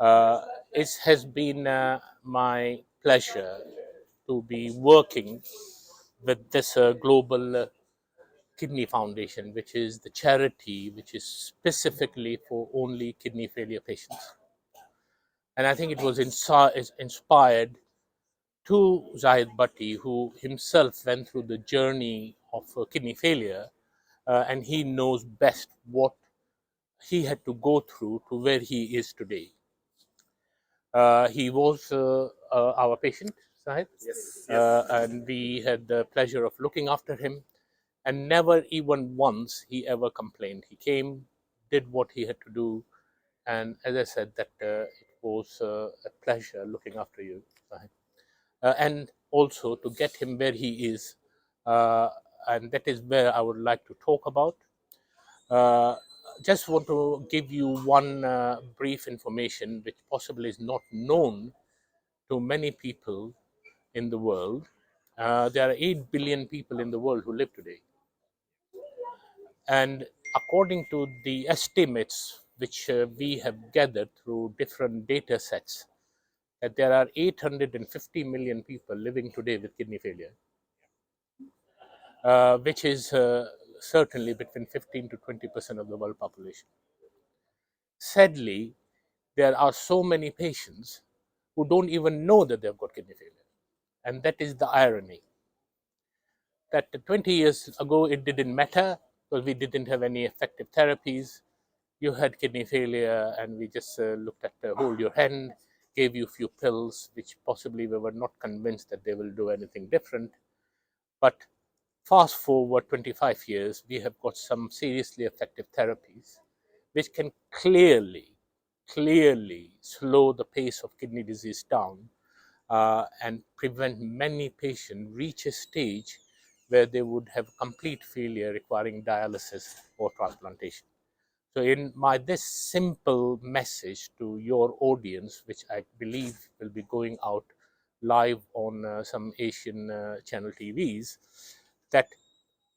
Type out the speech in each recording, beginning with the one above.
Uh, it has been my pleasure to be working with this global kidney foundation, which is the charity which is specifically for only kidney failure patients. And I think it was is inspired to Zahid Bhatti, who himself went through the journey of kidney failure, and he knows best what he had to go through to where he is today. He was our patient, Sahib, and we had the pleasure of looking after him. And never even once he ever complained. He came, did what he had to do, and as I said, that it was a pleasure looking after you, Sahib. And also to get him where he is, uh, and that is where I would like to talk about. Uh, just want to give you one brief information which possibly is not known to many people in the world. There are 8 billion people in the world who live today. And according to the estimates which we have gathered through different data sets, that there are 850 million people living today with kidney failure, which is certainly between 15 to 20% of the world population. Sadly, there are so many patients who don't even know that they've got kidney failure. And that is the irony. That 20 years ago, it didn't matter because we didn't have any effective therapies. You had kidney failure, and we just looked at hold your hand, gave you a few pills, which possibly we were not convinced that they will do anything different. But fast forward 25 years, we have got some seriously effective therapies which can clearly slow the pace of kidney disease down and prevent many patients reach a stage where they would have complete failure requiring dialysis or transplantation. So, in my this simple message to your audience, which I believe will be going out live on some Asian channel TVs, that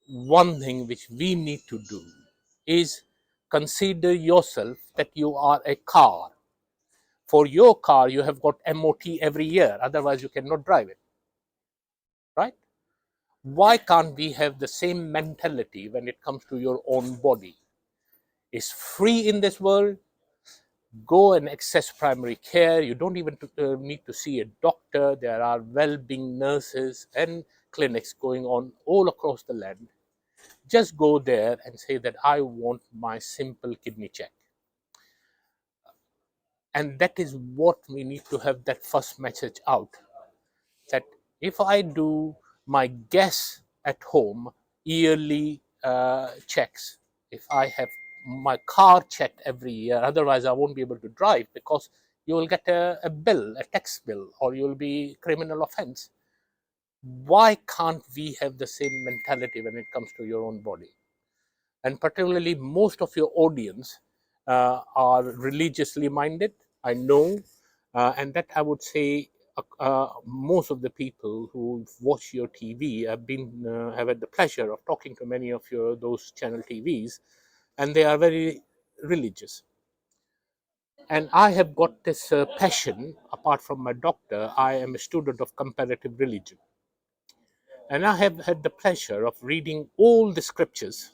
one thing which we need to do is consider yourself that you are a car. For your car, you have got MOT every year, otherwise, you cannot drive it, right? Why can't we have the same mentality when it comes to your own body? It's free in this world. Go and access primary care. You don't even need to see a doctor. There are well-being nurses and clinics going on all across the land. Just go there and say that I want my simple kidney check. And that is what we need to have that first message out. That if I do my gas at home, yearly checks, if I have my car checked every year, otherwise I won't be able to drive because you will get a bill, a tax bill, or you'll be criminal offense. Why can't we have the same mentality when it comes to your own body? And particularly, most of your audience are religiously minded, I know, and that I would say most of the people who watch your TV have had the pleasure of talking to many of your those channel TVs, and they are very religious. And I have got this passion. Apart from my doctor, I am a student of comparative religion, and I have had the pleasure of reading all the scriptures.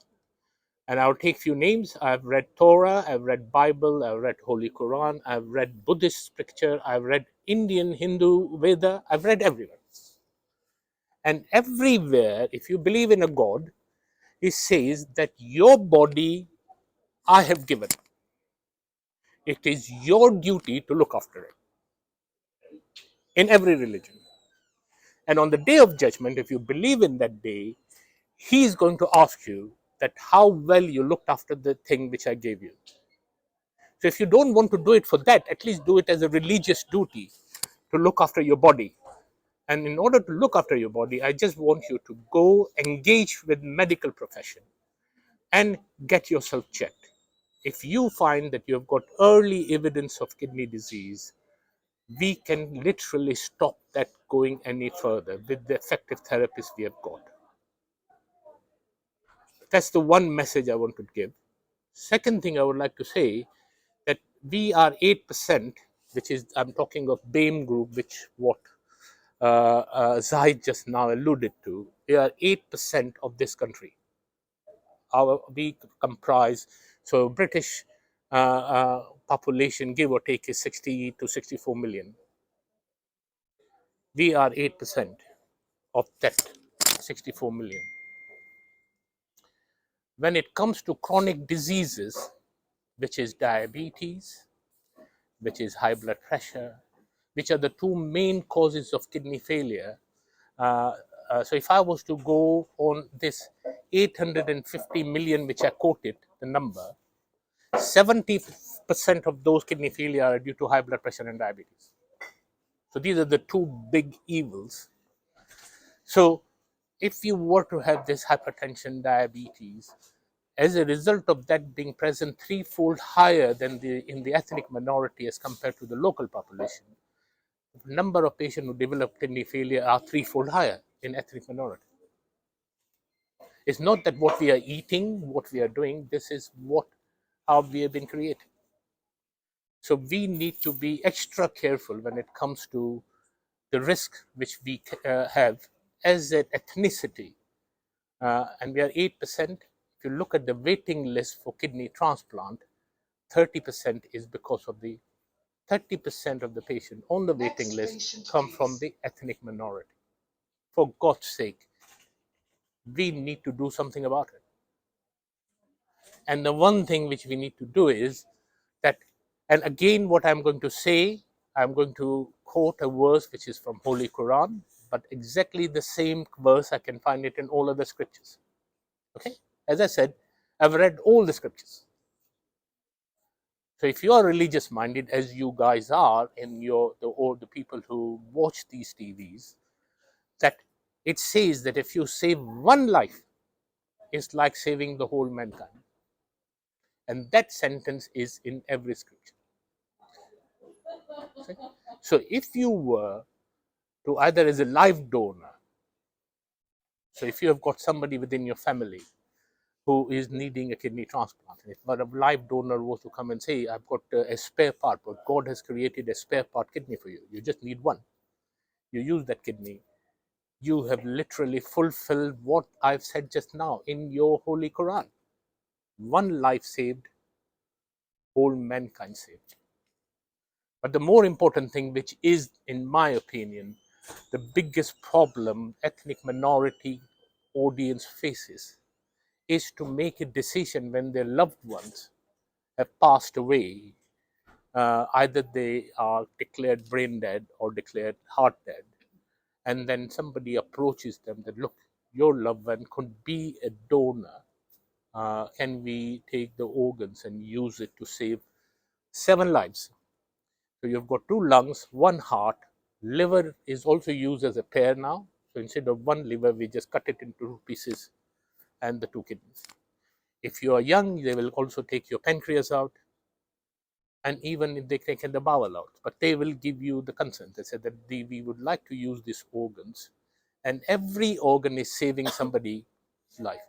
And I'll take few names. I've read Torah, I've read Bible, I've read Holy Quran, I've read Buddhist scripture, I've read Indian, Hindu, Veda, I've read everywhere. And everywhere, if you believe in a God, it says that your body I have given. It is your duty to look after it. In every religion. And on the day of judgment, if you believe in that day, he is going to ask you that how well you looked after the thing which I gave you. So if you don't want to do it for that, at least do it as a religious duty to look after your body. And in order to look after your body, I just want you to go engage with medical profession and get yourself checked. If you find that you have got early evidence of kidney disease, we can literally stop that going any further with the effective therapies we have got. That's the one message I want to give. Second thing I would like to say that we are 8% which is, I'm talking of BAME group, which what Zahid just now alluded to, we are 8% of this country. We comprise, so British population, give or take, is 60 to 64 million. We are 8% of that 64 million. When it comes to chronic diseases, which is diabetes, which is high blood pressure, which are the two main causes of kidney failure. Uh, so if I was to go on this 850 million, which I quoted, the number, 70% of those kidney failure are due to high blood pressure and diabetes. So these are the two big evils. So if you were to have this hypertension, diabetes, as a result of that being present threefold higher than in the ethnic minority as compared to the local population, the number of patients who develop kidney failure are threefold higher in ethnic minority. It's not that what we are eating, what we are doing, this is how we have been created. So we need to be extra careful when it comes to the risk which we have as an ethnicity. And we are 8%. If you look at the waiting list for kidney transplant, 30% is because of the 30% of the patient on the waiting list come from the ethnic minority. For God's sake, we need to do something about it. And the one thing which we need to do is that, and again, what I'm going to say, I'm going to quote a verse which is from Holy Quran, but exactly the same verse I can find it in all other scriptures. Okay, as I said, I've read all the scriptures. So if you are religious minded, as you guys are, in or the people who watch these TVs, that it says that if you save one life, it's like saving the whole mankind. And that sentence is in every scripture. Okay? So if you were to either as a live donor, so if you have got somebody within your family who is needing a kidney transplant, and if a live donor was to come and say, I've got a spare part, but God has created a spare part kidney for you, you just need one. You use that kidney, you have literally fulfilled what I've said just now in your Holy Quran. One life saved, whole mankind saved. But the more important thing, which is, in my opinion, the biggest problem ethnic minority audience faces, is to make a decision when their loved ones have passed away. Either they are declared brain dead or declared heart dead. And then somebody approaches them that, look, your loved one could be a donor. Can we take the organs and use it to save 7 lives? So you've got 2 lungs, 1 heart, liver is also used as a pair now. So instead of 1 liver, we just cut it into 2 pieces and the 2 kidneys. If you are young, they will also take your pancreas out, and even if they take the bowel out, but they will give you the consent. They said that we would like to use these organs, and every organ is saving somebody's life.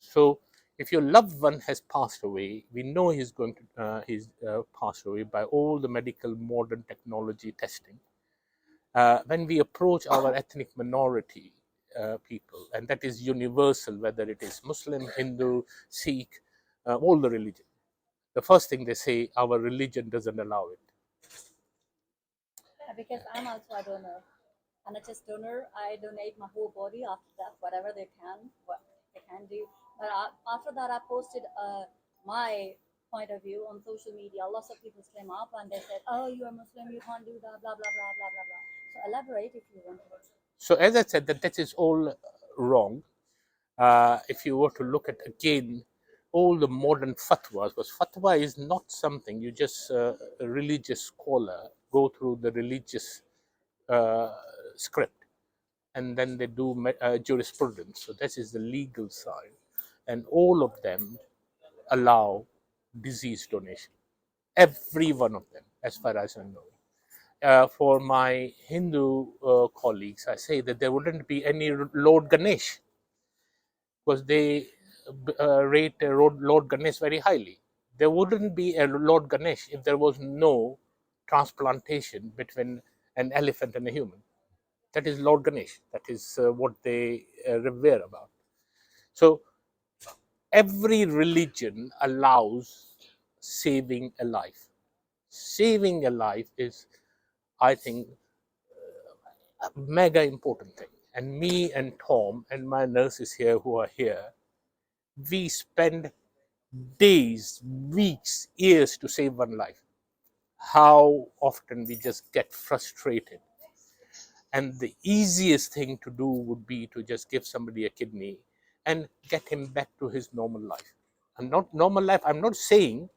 So if your loved one has passed away, we know he's passed away by all the medical modern technology testing. When we approach our ethnic minority people, and that is universal, whether it is Muslim, Hindu, Sikh, all the religion, the first thing they say, our religion doesn't allow it. Because I'm also a donor, NHS donor. I donate my whole body after that, whatever what they can do. But after that, I posted my point of view on social media. Lots of people came up and they said, "Oh, you are Muslim, you can't do that, blah blah blah blah blah blah." So elaborate if you want to. So as I said, that is all wrong. If you were to look at again all the modern fatwas, because fatwa is not something you just a religious scholar go through the religious uh, script and then they do jurisprudence. So this is the legal side, and all of them allow disease donation. Every one of them, as far as I know. For my Hindu colleagues, I say that there wouldn't be any Lord Ganesh because they rate Lord Ganesh very highly. There wouldn't be a Lord Ganesh if there was no transplantation between an elephant and a human. That is Lord Ganesh. That is what they revere about. So every religion allows saving a life. Saving a life is, I think, a mega important thing. And me and Tom and my nurses here who are here, we spend days, weeks, years to save one life. How often we just get frustrated. And the easiest thing to do would be to just give somebody a kidney and get him back to his normal life. And not normal life, I'm not saying.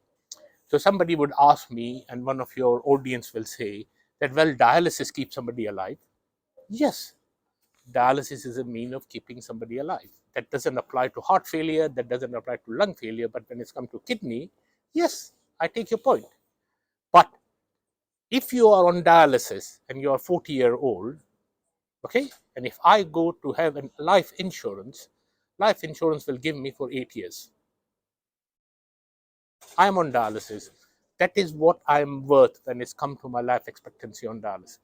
So somebody would ask me, and one of your audience will say that, well, dialysis keeps somebody alive. Yes, dialysis is a mean of keeping somebody alive. That doesn't apply to heart failure, that doesn't apply to lung failure, but when it's come to kidney, yes, I take your point. But if you are on dialysis and you are 40-year-old, okay, and if I go to have a life insurance will give me for 8 years. I am on dialysis. That is what I am worth when it's come to my life expectancy on dialysis.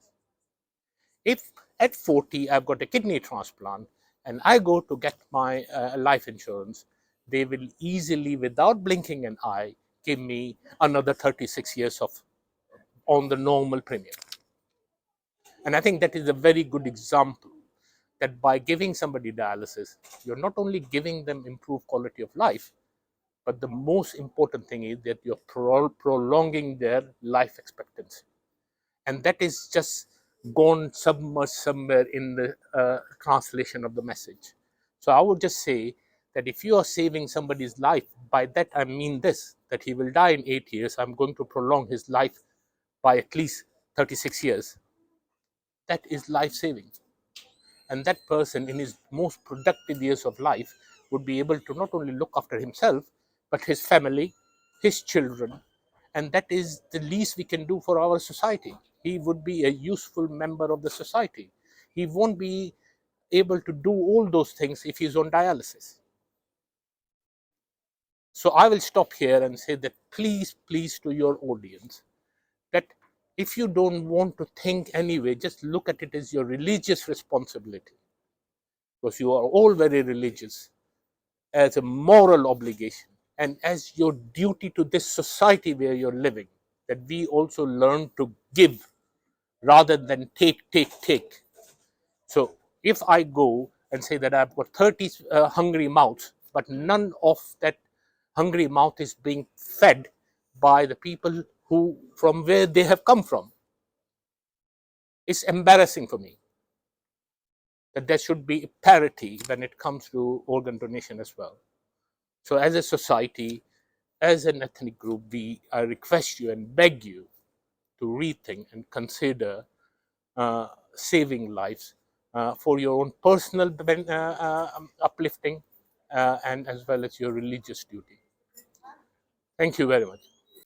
If at 40 I've got a kidney transplant and I go to get my life insurance, they will easily, without blinking an eye, give me another 36 years of on the normal premium. And I think that is a very good example that by giving somebody dialysis, you're not only giving them improved quality of life, but the most important thing is that you're prolonging their life expectancy. And that is just gone submerged somewhere in the translation of the message. So I would just say that if you are saving somebody's life, by that I mean this, that he will die in 8 years, I'm going to prolong his life by at least 36 years. That is life saving. And that person in his most productive years of life would be able to not only look after himself, but his family, his children. And that is the least we can do for our society. He would be a useful member of the society. He won't be able to do all those things if he's on dialysis. So I will stop here and say that please to your audience, that if you don't want to think anyway, just look at it as your religious responsibility, because you are all very religious, as a moral obligation and as your duty to this society where you're living, that we also learn to give rather than take. So if I go and say that I've got 30 hungry mouths, but none of that hungry mouth is being fed by the people who from where they have come from, it's embarrassing for me. That there should be parity when it comes to organ donation as well. So as a society, as an ethnic group, I request you and beg you to rethink and consider saving lives for your own personal uplifting and as well as your religious duty. Thank you very much.